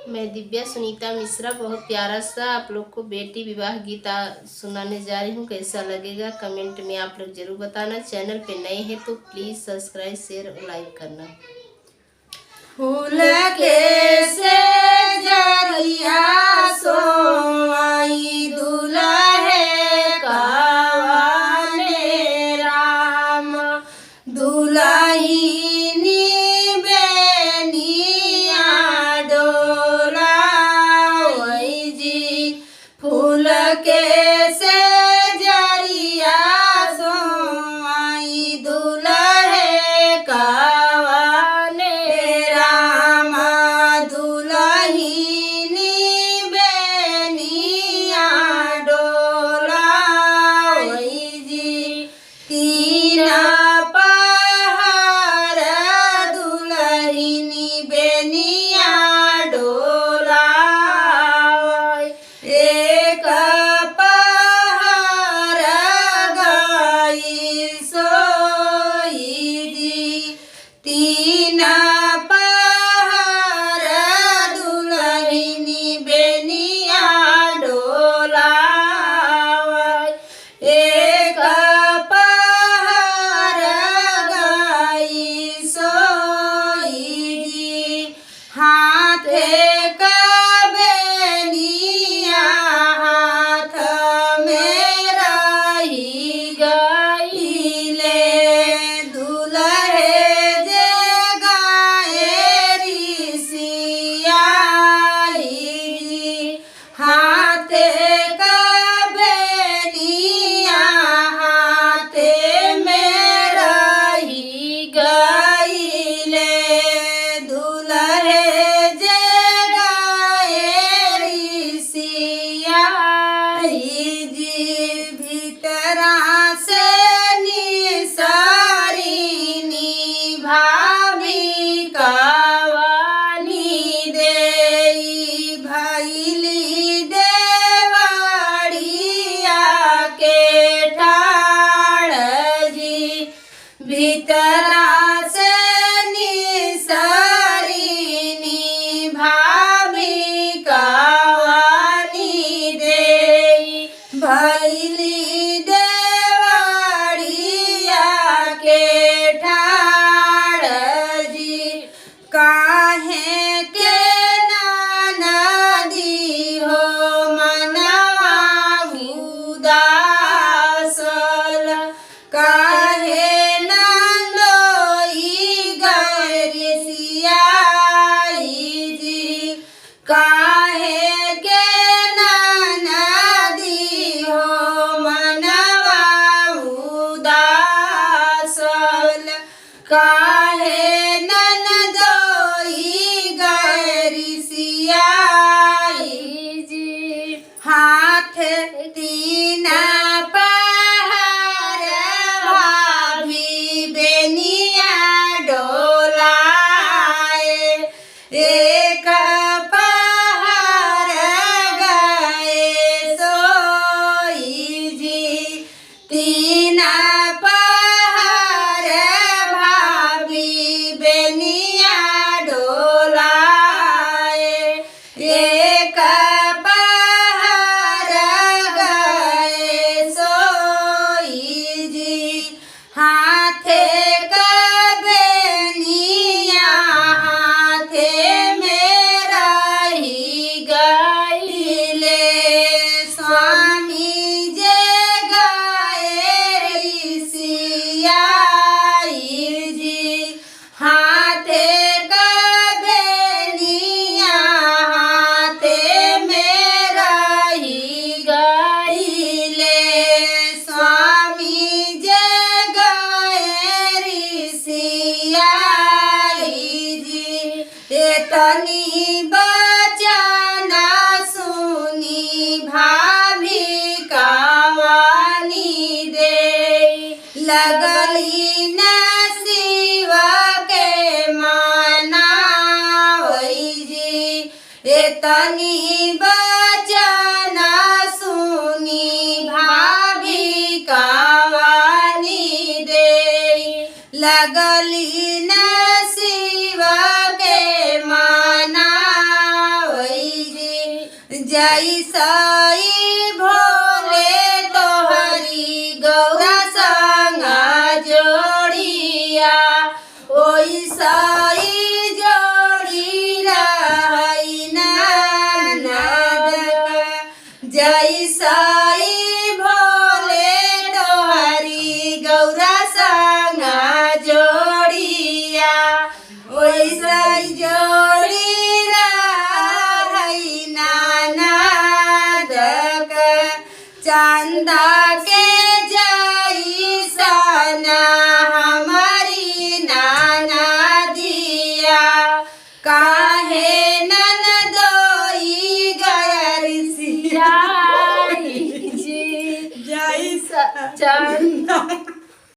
मैं दिव्या सुनीता मिश्रा बहुत प्यारा सा आप लोग को बेटी विवाह गीत सुनाने जा रही हूँ। कैसा लगेगा कमेंट में आप लोग जरूर बताना। चैनल पे नए हैं तो प्लीज़ सब्सक्राइब शेयर और लाइक करना। फूल के से जरिया सोई दुल्हे कावाने राम दुल्हिनी बेनिया डोला वही जी। फूल के से जरिया सोई दुल्हे कावाने राम दुल्हिनी बेनिया डोला वही जी। तीन पहाड़ दुल्हिनी बेनिया डोला एक पहाड़ गई सोई जी। तीन पहाड़ दुल्हिनी बेनिया डोला एक पहाड़ गई सोई जी। हाथे का बेनिया हाथ में रही गई ले दुल्हे जे गाए ऋषिया जी। हाथे का बेनिया हाथे में रही गई ले दुल्हे जे गाए ऋषिया जी। भीतरा से निसारिनी भाभी कावानी देई भैली देवाड़िया के ठाड़ जी। भीतरा से निसारिनी भाभी कावानी देई भैली देवाड़िया के ठाड़ जी। काहे के नदी हो मनवा उदासल काहे नंदोई गैरिसिया जी। काहे के नदी हो मनवा उदासल काहे ननदोई गैरिसिया जी। हाथ तीन पहाड़ भाभी बेनिया डोलाए एक पहाड़ गए सोई जी। तीन पहाड़ भाभी बेनिया डोलाए एक पहाड़ गए सोई जी। हाथे का बेनिया हाथे में रही गई ले स्वामी जे गाए ऋषिया जी। हाथे का बेनिया हाथे में रही गई ले स्वामी जे गाए ऋषिया जी। एतनी बचना सुनी भाभी कावानी दे लगली न शिव के माना वही जी। एतनी बचना सुनी भाभी कावानी दे लगली न शिव के माना ऐसाई भोले तोहरी गौरा संगा जोड़िया ओइसा